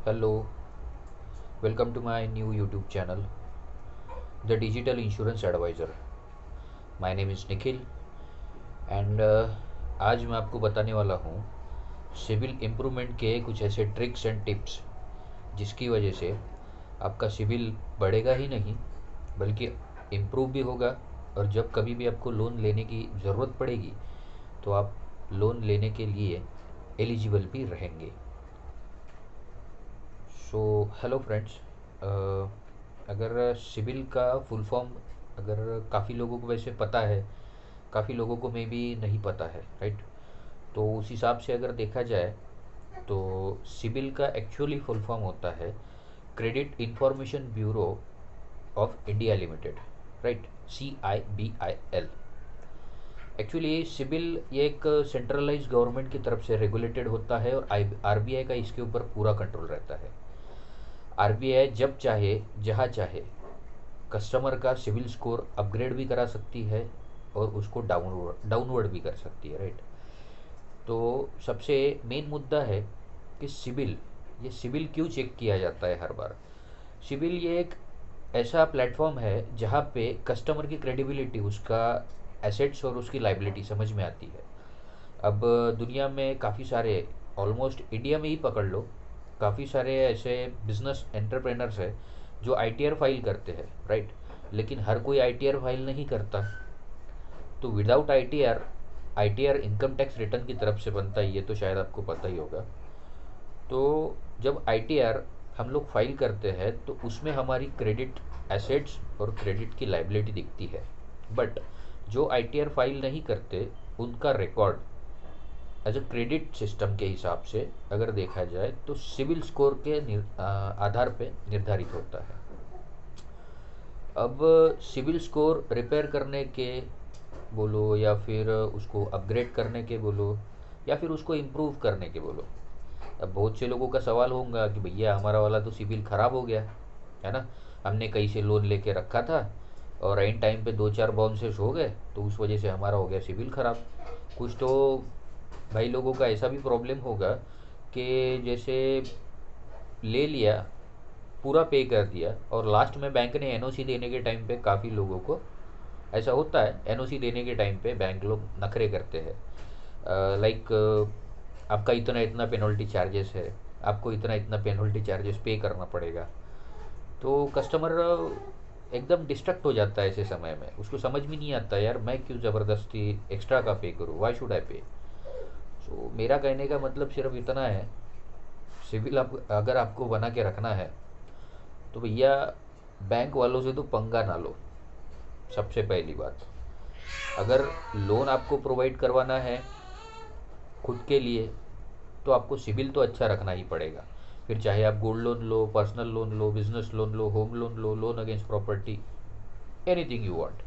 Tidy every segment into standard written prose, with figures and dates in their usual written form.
Hello, welcome to my new YouTube channel, The Digital Insurance Advisor. My name is Nikhil and आज मैं आपको बताने वाला हूँ सिविल इम्प्रूवमेंट के कुछ ऐसे ट्रिक्स एंड टिप्स जिसकी वजह से आपका सिविल बढ़ेगा ही नहीं बल्कि इम्प्रूव भी होगा। और जब कभी भी आपको लोन लेने की ज़रूरत पड़ेगी तो आप लोन लेने के लिए एलिजिबल भी रहेंगे। सो हेलो फ्रेंड्स, अगर सिविल का फुल फॉर्म अगर काफ़ी लोगों को वैसे पता है, काफ़ी लोगों को मे बी नहीं पता है, राइट। तो उस हिसाब से अगर देखा जाए तो सिविल का एक्चुअली फुल फॉर्म होता है credit information bureau of India limited, right, CIBIL। Actually CIBIL ये एक सेंट्रलाइज गवर्नमेंट की तरफ से रेगुलेटेड होता है और RBI का इसके ऊपर पूरा कंट्रोल रहता है। RBI जब चाहे जहाँ चाहे कस्टमर का सिविल स्कोर अपग्रेड भी करा सकती है और उसको डाउनवर्ड भी कर सकती है, राइट। तो सबसे मेन मुद्दा है कि ये सिविल क्यों चेक किया जाता है हर बार। सिविल ये एक ऐसा प्लेटफॉर्म है जहाँ पे कस्टमर की क्रेडिबिलिटी, उसका एसेट्स और उसकी लाइबिलिटी समझ में आती है। अब दुनिया में काफ़ी सारे, ऑलमोस्ट इंडिया में ही पकड़ लो, काफ़ी सारे ऐसे बिजनेस एंटरप्रेनर्स है जो ITR फाइल करते हैं, राइट। लेकिन हर कोई ITR फाइल नहीं करता। तो without ITR income tax return की तरफ से बनता ही है, तो शायद आपको पता ही होगा। तो जब ITR हम लोग फाइल करते हैं तो उसमें हमारी क्रेडिट एसेट्स और क्रेडिट की लाइबिलिटी दिखती है। बट जो ITR फाइल नहीं करते उनका record as a credit system के हिसाब से अगर देखा जाए तो सिविल स्कोर के आधार पे निर्धारित होता है। अब सिविल स्कोर रिपेयर करने के बोलो या फिर उसको अपग्रेड करने के बोलो या फिर उसको इम्प्रूव करने के बोलो। अब बहुत से लोगों का सवाल होगा कि भैया हमारा वाला तो सिविल ख़राब हो गया है ना, हमने कहीं से लोन लेके रखा था और एंड टाइम पे दो चार बाउंसेस हो गए तो उस वजह से हमारा हो गया सिविल ख़राब। कुछ तो भाई लोगों का ऐसा भी प्रॉब्लम होगा कि जैसे ले लिया, पूरा पे कर दिया और लास्ट में बैंक ने NOC देने के टाइम पे काफ़ी लोगों को ऐसा होता है, NOC देने के टाइम पे बैंक लोग नखरे करते हैं। लाइक आपका इतना इतना पेनल्टी चार्जेस है, आपको इतना इतना पेनल्टी चार्जेस पे करना पड़ेगा। तो कस्टमर एकदम डिस्ट्रक्ट हो जाता है ऐसे समय में, उसको समझ में नहीं आता यार मैं क्यों ज़बरदस्ती एक्स्ट्रा का पे करूँ, वाई शुड आई पे। सो मेरा कहने का मतलब सिर्फ इतना है, सिविल आप अगर आपको बना के रखना है तो भैया बैंक वालों से तो पंगा ना लो। सबसे पहली बात, अगर लोन आपको प्रोवाइड करवाना है खुद के लिए तो आपको सिविल तो अच्छा रखना ही पड़ेगा। फिर चाहे आप gold loan low, personal loan low, business loan low, home loan low, loan against property, anything you want.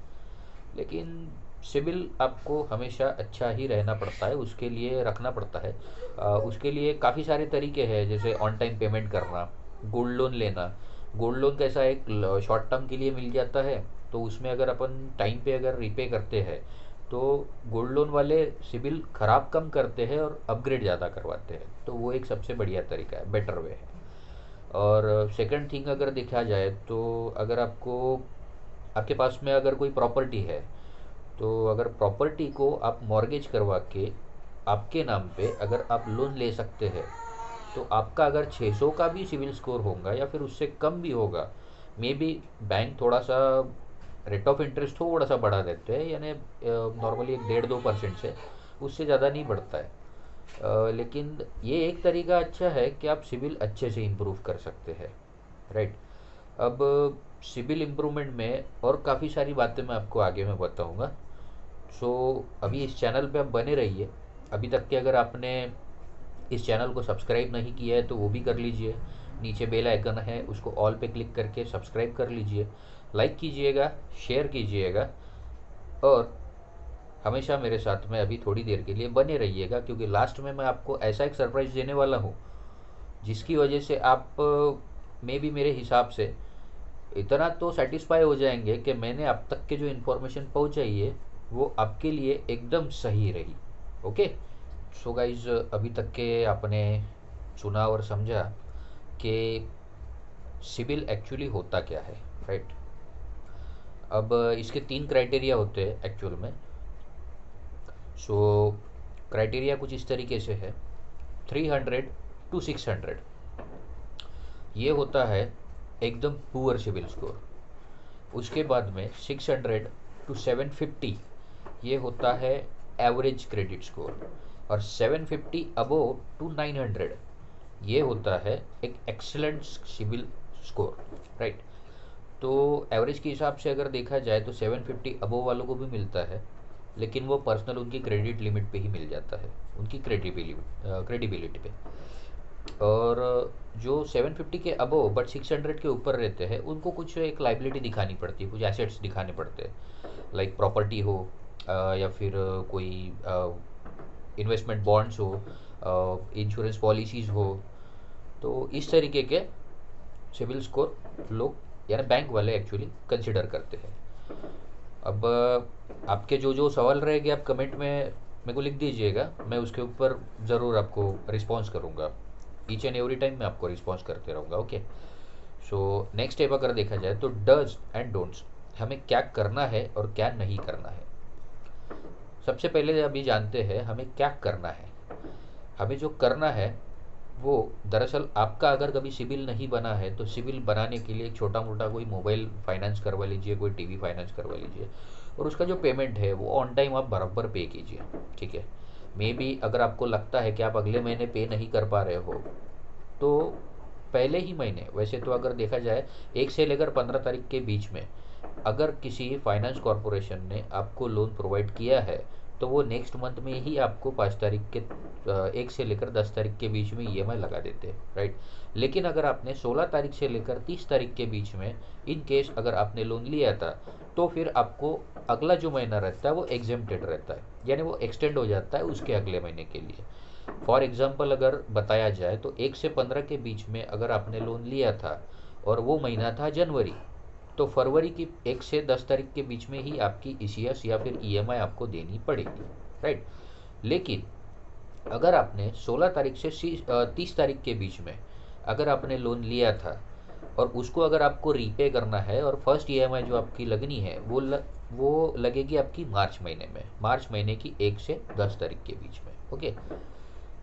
लेकिन सिविल आपको हमेशा अच्छा ही रहना पड़ता है, उसके लिए रखना पड़ता है। उसके लिए काफ़ी सारे तरीके हैं, जैसे ऑन टाइम पेमेंट करना, गोल्ड लोन लेना। गोल्ड लोन कैसा एक शॉर्ट टर्म के लिए मिल जाता है, तो उसमें अगर अपन टाइम पे अगर रिपे करते हैं तो गोल्ड लोन वाले सिविल ख़राब कम करते हैं और अपग्रेड ज़्यादा करवाते हैं। तो वो एक सबसे बढ़िया तरीका है, बेटर वे है। और सेकंड थिंग अगर देखा जाए तो अगर आपको, आपके पास में अगर कोई प्रॉपर्टी है तो अगर प्रॉपर्टी को आप मॉर्गेज करवा के आपके नाम पे अगर आप लोन ले सकते हैं तो आपका अगर 600 का भी सिविल स्कोर होगा या फिर उससे कम भी होगा, मे बी बैंक थोड़ा सा रेट ऑफ इंटरेस्ट थोड़ा सा बढ़ा देते हैं, यानी नॉर्मली एक 1.5-2% से, उससे ज़्यादा नहीं बढ़ता है। लेकिन ये एक तरीका अच्छा है कि आप सिविल अच्छे से इम्प्रूव कर सकते हैं, राइट। अब सिविल इम्प्रूवमेंट में और काफ़ी सारी बातें मैं आपको आगे में बताऊंगा। सो अभी इस चैनल पे आप बने रहिए। अभी तक के अगर आपने इस चैनल को सब्सक्राइब नहीं किया है तो वो भी कर लीजिए, नीचे बेल आइकन है उसको ऑल पे क्लिक करके सब्सक्राइब कर लीजिए, लाइक कीजिएगा, शेयर कीजिएगा और हमेशा मेरे साथ में अभी थोड़ी देर के लिए बने रहिएगा, क्योंकि लास्ट में मैं आपको ऐसा एक सरप्राइज़ देने वाला हूँ जिसकी वजह से आप मे भी मेरे हिसाब से इतना तो सेटिस्फाई हो जाएंगे कि मैंने अब तक के जो इन्फॉर्मेशन पहुंचाई है वो आपके लिए एकदम सही रही। ओके। सो गाइज, अभी तक के आपने सुना और समझा कि सिबिल एक्चुअली होता क्या है, राइट। अब इसके 3 क्राइटेरिया होते हैं एक्चुअल में। सो क्राइटेरिया कुछ इस तरीके से है, 300 टू 600 ये होता है एकदम पुअर सिविल स्कोर। उसके बाद में 600 टू 750 ये होता है एवरेज क्रेडिट स्कोर, और 750 अबोव टू 900 ये होता है एक एक्सीलेंट सिविल स्कोर, राइट। तो एवरेज के हिसाब से अगर देखा जाए तो 750 अबोव वालों को भी मिलता है, लेकिन वो पर्सनल उनकी क्रेडिट लिमिट पे ही मिल जाता है, उनकी क्रेडिबिलिटी पे। और जो 750 के अबोव बट 600 के ऊपर रहते हैं उनको कुछ एक लाइबिलिटी दिखानी पड़ती है, कुछ एसेट्स दिखाने पड़ते हैं, लाइक प्रॉपर्टी हो, या फिर कोई इन्वेस्टमेंट बॉन्ड्स हो, इंश्योरेंस पॉलिसीज़ हो। तो इस तरीके के सिविल स्कोर लोग यानी बैंक वाले एक्चुअली कंसिडर करते हैं। अब आपके जो जो सवाल रहेंगे आप कमेंट में मेरे को लिख दीजिएगा, मैं उसके ऊपर ज़रूर आपको रिस्पॉन्स करूँगा। ईच एंड एवरी टाइम मैं आपको रिस्पॉन्स करते रहूँगा, ओके। सो नेक्स्ट स्टेप अगर देखा जाए तो डज एंड डोंट्स, हमें क्या करना है और क्या नहीं करना है। सबसे पहले अभी जानते हैं हमें क्या करना है। हमें जो करना है वो दरअसल आपका अगर कभी सिबिल नहीं बना है तो सिबिल बनाने के लिए एक छोटा मोटा कोई मोबाइल फाइनेंस करवा लीजिए, कोई टीवी फाइनेंस करवा लीजिए, और उसका जो पेमेंट है वो ऑन टाइम आप बराबर पे कीजिए, ठीक है। मे बी अगर आपको लगता है कि आप अगले महीने पे नहीं कर पा रहे हो तो पहले ही महीने, वैसे तो अगर देखा जाए 1 से लेकर 15 तारीख के बीच में अगर किसी फाइनेंस कॉरपोरेशन ने आपको लोन प्रोवाइड किया है तो वो नेक्स्ट मंथ में ही आपको 5 तारीख के 1 से लेकर 10 तारीख के बीच में ईएमआई लगा देते हैं, राइट। लेकिन अगर आपने 16 तारीख से लेकर 30 तारीख के बीच में इन केस अगर आपने लोन लिया था तो फिर आपको अगला जो महीना रहता है वो एग्जेम्प्टेड रहता है, यानी वो एक्सटेंड हो जाता है उसके अगले महीने के लिए। फॉर एग्जाम्पल अगर बताया जाए तो 1 से 15 के बीच में अगर आपने लोन लिया था और वो महीना था जनवरी, तो फरवरी की 1 से 10 तारीख के बीच में ही आपकी ईसीएस या फिर ईएमआई आपको देनी पड़ेगी, राइट। लेकिन अगर आपने 16 तारीख से 30 तारीख के बीच में अगर आपने लोन लिया था और उसको अगर आपको रीपे करना है और फर्स्ट ईएमआई जो आपकी लगनी है वो लगेगी आपकी मार्च महीने में, मार्च महीने की 1 से 10 तारीख के बीच में, ओके।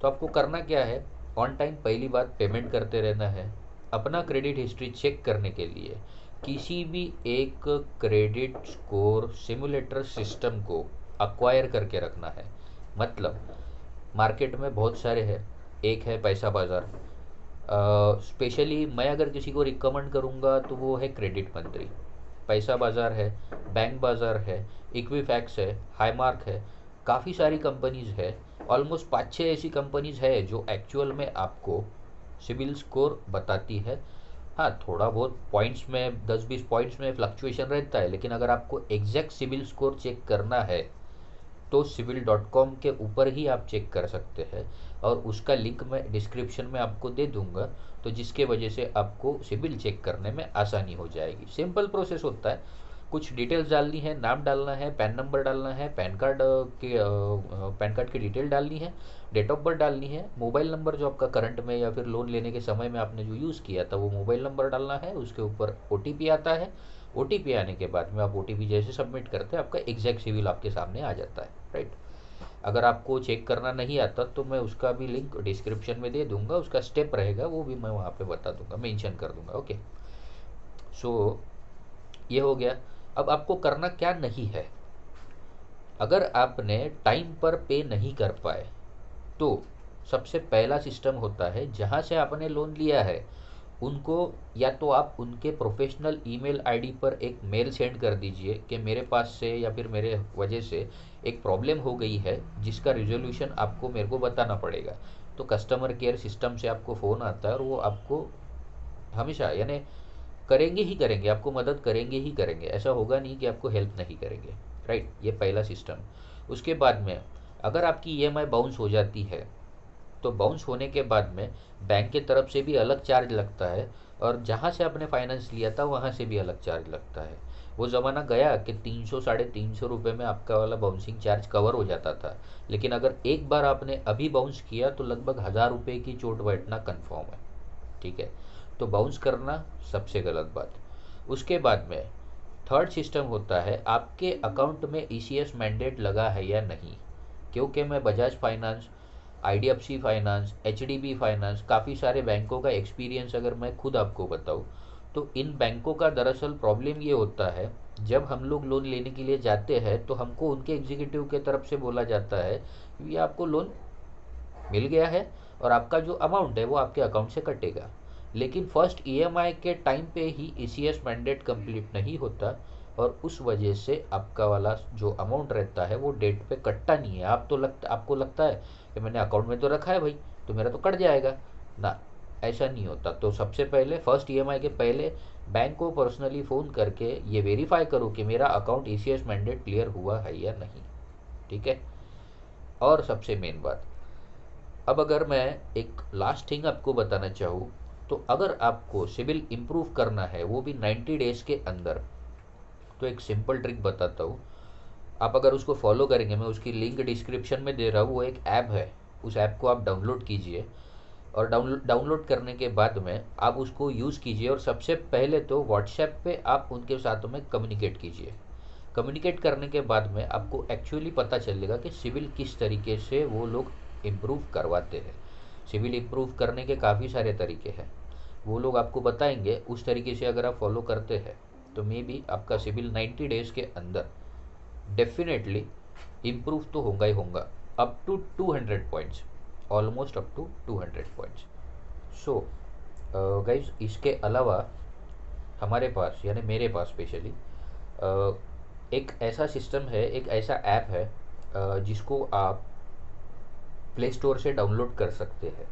तो आपको करना क्या है, ऑन टाइम पहली बात पेमेंट करते रहना है। अपना क्रेडिट हिस्ट्री चेक करने के लिए किसी भी एक क्रेडिट स्कोर सिमुलेटर सिस्टम को अक्वायर करके रखना है। मतलब मार्केट में बहुत सारे हैं, एक है पैसा बाज़ार, स्पेशली मैं अगर किसी को रिकमेंड करूँगा तो वो है क्रेडिट मंत्री। पैसा बाज़ार है, बैंक बाज़ार है, इक्विफैक्स है, हाईमार्क है, काफ़ी सारी कंपनीज़ है। ऑलमोस्ट 5-6 ऐसी कंपनीज़ है जो एक्चुअल में आपको सिबिल स्कोर बताती है। हाँ, थोड़ा बहुत पॉइंट्स में 10-20 पॉइंट्स में फ्लक्चुएशन रहता है, लेकिन अगर आपको एग्जैक्ट सिबिल स्कोर चेक करना है तो सिबिल.com के ऊपर ही आप चेक कर सकते हैं, और उसका लिंक मैं डिस्क्रिप्शन में आपको दे दूंगा, तो जिसके वजह से आपको सिबिल चेक करने में आसानी हो जाएगी। सिंपल प्रोसेस होता है, कुछ डिटेल्स डालनी है, नाम डालना है, पैन नंबर डालना है, पैन कार्ड की डिटेल डालनी है, डेट ऑफ बर्थ डालनी है, मोबाइल नंबर जो आपका करंट में या फिर लोन लेने के समय में आपने जो यूज़ किया था वो मोबाइल नंबर डालना है, उसके ऊपर ओटीपी आता है। ओटीपी आने के बाद में आप ओटीपी जैसे सबमिट करते हैं आपका एग्जैक्ट सिविल आपके सामने आ जाता है, राइट। अगर आपको चेक करना नहीं आता तो मैं उसका भी लिंक डिस्क्रिप्शन में दे दूंगा, उसका स्टेप रहेगा वो भी मैं वहाँ पे बता दूंगा, मेंशन कर दूंगा, ओके। सो ये हो गया। अब आपको करना क्या नहीं है। अगर आपने टाइम पर पे नहीं कर पाए तो सबसे पहला सिस्टम होता है, जहाँ से आपने लोन लिया है उनको या तो आप उनके प्रोफेशनल ईमेल आईडी पर एक मेल सेंड कर दीजिए कि मेरे पास से या फिर मेरे वजह से एक प्रॉब्लम हो गई है जिसका रिजोल्यूशन आपको मेरे को बताना पड़ेगा। तो कस्टमर केयर सिस्टम से आपको फ़ोन आता है और वो आपको हमेशा यानी करेंगे ही करेंगे, आपको मदद करेंगे ही करेंगे, ऐसा होगा नहीं कि आपको हेल्प नहीं करेंगे, राइट। ये पहला सिस्टम। उसके बाद में अगर आपकी ईएमआई बाउंस हो जाती है तो बाउंस होने के बाद में बैंक के तरफ से भी अलग चार्ज लगता है, और जहाँ से आपने फाइनेंस लिया था वहाँ से भी अलग चार्ज लगता है। वो ज़माना गया कि 300-350 रुपये में आपका वाला बाउंसिंग चार्ज कवर हो जाता था, लेकिन अगर एक बार आपने अभी बाउंस किया तो लगभग 1000 रुपये की चोट बैठना कन्फर्म है, ठीक है, तो बाउंस करना सबसे गलत बात। उसके बाद में थर्ड सिस्टम होता है आपके अकाउंट में ईसीएस मैंडेट लगा है या नहीं। क्योंकि मैं Bajaj finance, IDFC finance, HDB finance, काफ़ी सारे बैंकों का एक्सपीरियंस अगर मैं खुद आपको बताऊं, तो इन बैंकों का दरअसल प्रॉब्लम ये होता है, जब हम लोग लोन लेने के लिए जाते हैं तो हमको उनके एग्जीक्यूटिव के तरफ से बोला जाता है कि ये आपको लोन मिल गया है और आपका जो अमाउंट है वो आपके अकाउंट से कटेगा। लेकिन फर्स्ट ईएमआई के टाइम पे ही ईसीएस मैंडेट कंप्लीट नहीं होता और उस वजह से आपका वाला जो अमाउंट रहता है वो डेट पे कटता नहीं है। आपको लगता है कि मैंने अकाउंट में तो रखा है भाई, तो मेरा तो कट जाएगा ना, ऐसा नहीं होता। तो सबसे पहले फर्स्ट ईएमआई के पहले बैंक को पर्सनली फ़ोन करके ये वेरीफाई करो कि मेरा अकाउंट ईसीएस मैंडेट क्लियर हुआ है या नहीं। ठीक है। और सबसे मेन बात, अब अगर मैं एक लास्ट थिंग आपको बताना चाहूँ, तो अगर आपको सिविल इम्प्रूव करना है वो भी 90 डेज़ के अंदर, तो एक सिंपल ट्रिक बताता हूँ। आप अगर उसको फॉलो करेंगे, मैं उसकी लिंक डिस्क्रिप्शन में दे रहा हूँ, वो एक ऐप है, उस ऐप को आप डाउनलोड कीजिए और डाउनलोड करने के बाद में आप उसको यूज़ कीजिए और सबसे पहले तो व्हाट्सएप पे आप उनके साथ में कम्युनिकेट कीजिए। कम्युनिकेट करने के बाद में आपको एक्चुअली पता चलेगा कि सिविल किस तरीके से वो लोग इम्प्रूव करवाते हैं। सिविल इम्प्रूव करने के काफ़ी सारे तरीके हैं, वो लोग आपको बताएंगे। उस तरीके से अगर आप फॉलो करते हैं तो मे बी आपका सिविल 90 डेज़ के अंदर डेफिनेटली इम्प्रूव तो होगा ही होगा, up to 200 points, almost up to 200 points. So guys, इसके अलावा हमारे पास यानी मेरे पास स्पेशली एक ऐसा सिस्टम है, एक ऐसा ऐप है जिसको आप प्ले स्टोर से डाउनलोड कर सकते हैं।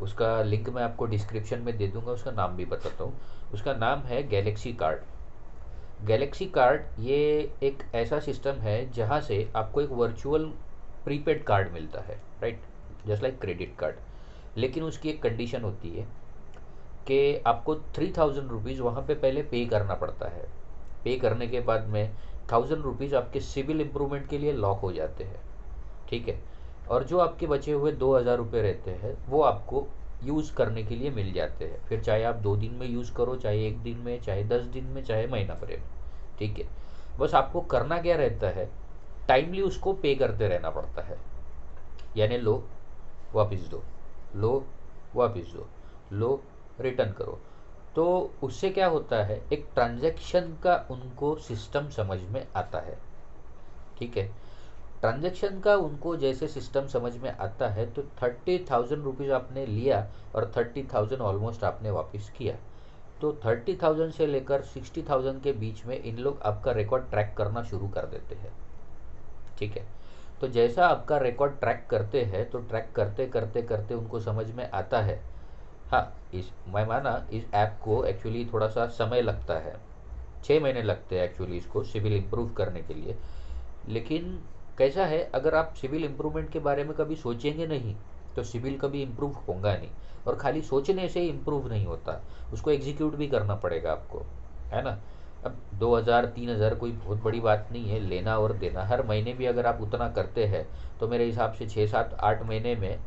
उसका लिंक मैं आपको डिस्क्रिप्शन में दे दूंगा, उसका नाम भी बताता हूँ। उसका नाम है गैलेक्सी कार्ड। गैलेक्सी कार्ड ये एक ऐसा सिस्टम है जहाँ से आपको एक वर्चुअल प्रीपेड कार्ड मिलता है, right, just like credit card. लेकिन उसकी एक कंडीशन होती है कि आपको 3000 रुपीज़ वहाँ पे पहले पे करना पड़ता है। पे करने के बाद में 1000 रुपीज़ आपके सिविल इम्प्रूवमेंट के लिए लॉक हो जाते हैं। ठीक है। और जो आपके बचे हुए 2000 रुपये रहते हैं वो आपको यूज़ करने के लिए मिल जाते हैं। फिर चाहे आप 2 दिन में यूज़ करो, चाहे 1 दिन में, चाहे 10 दिन में, चाहे महीना भर में। ठीक है। बस आपको करना क्या रहता है, टाइमली उसको पे करते रहना पड़ता है। यानी लो वापस दो, लो वापस दो, लो रिटर्न करो। तो उससे क्या होता है, एक ट्रांजैक्शन का उनको सिस्टम समझ में आता है। ठीक है। ट्रांजैक्शन का उनको जैसे सिस्टम समझ में आता है, तो 30,000 रुपीज़ आपने लिया और 30,000 ऑलमोस्ट आपने वापस किया। तो 30,000 से लेकर 60,000 के बीच में इन लोग आपका रिकॉर्ड ट्रैक करना शुरू कर देते हैं। ठीक है। तो जैसा आपका रिकॉर्ड ट्रैक करते हैं, तो ट्रैक करते करते करते उनको समझ में आता है। हाँ, इस मैं माना इस ऐप को एक्चुअली थोड़ा सा समय लगता है, 6 महीने लगते हैं एक्चुअली इसको सिविल इम्प्रूव करने के लिए। लेकिन कैसा है, अगर आप सिविल इम्प्रूवमेंट के बारे में कभी सोचेंगे नहीं तो सिविल कभी इम्प्रूव होगा नहीं। और खाली सोचने से ही इम्प्रूव नहीं होता, उसको एग्जीक्यूट भी करना पड़ेगा आपको, है ना। अब 2000 3000 कोई बहुत बड़ी बात नहीं है, लेना और देना हर महीने भी अगर आप उतना करते हैं तो मेरे हिसाब से 6 7 8 महीने में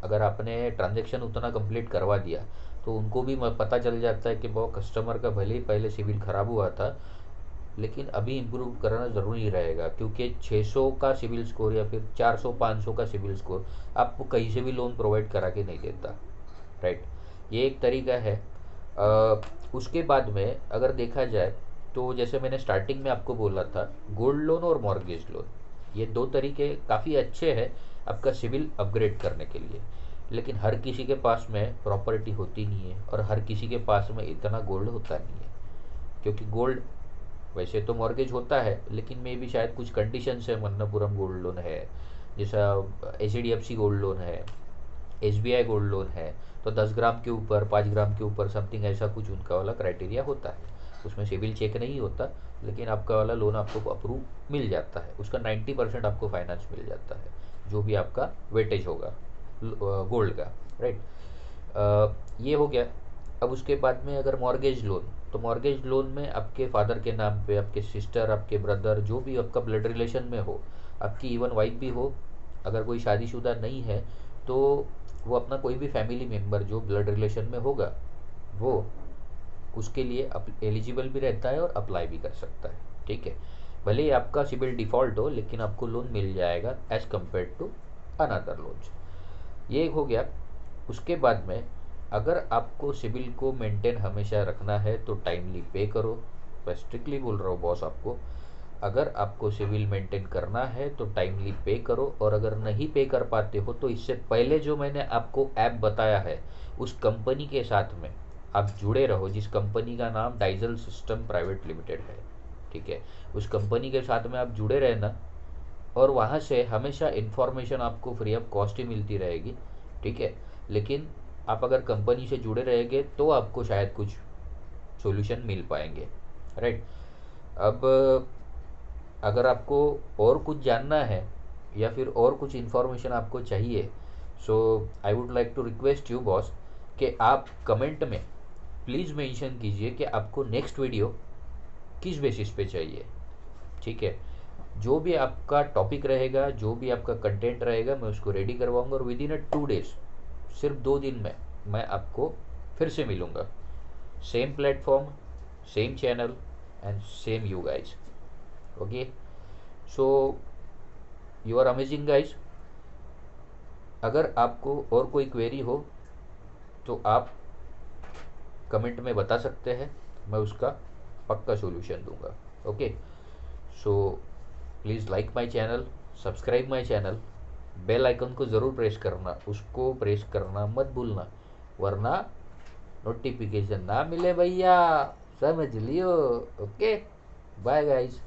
अगर आपने ट्रांजेक्शन उतना कंप्लीट करवा दिया तो उनको भी पता चल जाता है कि वो कस्टमर का भले ही पहले सिविल ख़राब हुआ था लेकिन अभी इम्प्रूव करना ज़रूरी रहेगा, क्योंकि 600 का सिविल स्कोर या फिर 400 500 का सिविल स्कोर आपको कहीं से भी लोन प्रोवाइड करा के नहीं देता, राइट। ये एक तरीका है। उसके बाद में अगर देखा जाए तो जैसे मैंने स्टार्टिंग में आपको बोला था, गोल्ड लोन और मॉर्गेज लोन, ये दो तरीके काफ़ी अच्छे हैं आपका सिविल अपग्रेड करने के लिए। लेकिन हर किसी के पास में प्रॉपर्टी होती नहीं है और हर किसी के पास में इतना गोल्ड होता नहीं है, क्योंकि गोल्ड वैसे तो मॉर्गेज होता है लेकिन मे भी शायद कुछ कंडीशन है, मन्नापुरम गोल्ड लोन है, जैसा एच गोल्ड लोन है, एस गोल्ड लोन है, तो 10 ग्राम के ऊपर 5 ग्राम के ऊपर समथिंग ऐसा कुछ उनका वाला क्राइटेरिया होता है। उसमें सिविल चेक नहीं होता लेकिन आपका वाला लोन आपको अप्रूव मिल जाता है, उसका 90% आपको फाइनेंस मिल जाता है, जो भी आपका वेटेज होगा गोल्ड का, राइट। ये हो गया। अब उसके बाद में अगर मॉर्गेज लोन, तो मॉर्गेज लोन में आपके फादर के नाम पे, आपके सिस्टर, आपके ब्रदर, जो भी आपका ब्लड रिलेशन में हो, आपकी इवन वाइफ भी हो, अगर कोई शादीशुदा नहीं है तो वो अपना कोई भी फैमिली मेम्बर जो ब्लड रिलेशन में होगा वो उसके लिए एलिजिबल भी रहता है और अप्लाई भी कर सकता है। ठीक है, भले ही आपका सिबिल डिफ़ॉल्ट हो लेकिन आपको लोन मिल जाएगा as compare to another loans. ये एक हो गया। उसके बाद में अगर आपको सिबिल को मेंटेन हमेशा रखना है तो टाइमली पे करो। मैं स्ट्रिक्टली बोल रहा हूँ बॉस आपको, अगर आपको सिविल मेंटेन करना है तो टाइमली पे करो, और अगर नहीं पे कर पाते हो तो इससे पहले जो मैंने आपको ऐप बताया है उस कंपनी के साथ में आप जुड़े रहो, जिस कंपनी का नाम डाइजल सिस्टम प्राइवेट लिमिटेड है। ठीक है, उस कंपनी के साथ में आप जुड़े रहना, और वहाँ से हमेशा इन्फॉर्मेशन आपको फ्री ऑफ कॉस्ट ही मिलती रहेगी। ठीक है, लेकिन आप अगर कंपनी से जुड़े रहेंगे तो आपको शायद कुछ सॉल्यूशन मिल पाएंगे। राइट। अब अगर आपको और कुछ जानना है या फिर और कुछ इन्फॉर्मेशन आपको चाहिए, so I would like to request you boss कि आप कमेंट में प्लीज़ मेंशन कीजिए कि आपको नेक्स्ट वीडियो किस बेसिस पे चाहिए। ठीक है, जो भी आपका टॉपिक रहेगा, जो भी आपका कंटेंट रहेगा, मैं उसको रेडी करवाऊंगा और विद इन 2 डेज, सिर्फ 2 दिन में मैं आपको फिर से मिलूँगा। Same platform, same channel and same you guys. Okay, so you are amazing guys. अगर आपको और कोई क्वेरी हो तो आप कमेंट में बता सकते हैं, मैं उसका पक्का सॉल्यूशन दूंगा। Okay, so please like my channel, subscribe my channel, bell icon को ज़रूर प्रेस करना, उसको प्रेस करना मत भूलना, वरना नोटिफिकेशन ना मिले भैया, समझ लियो। Okay, bye guys.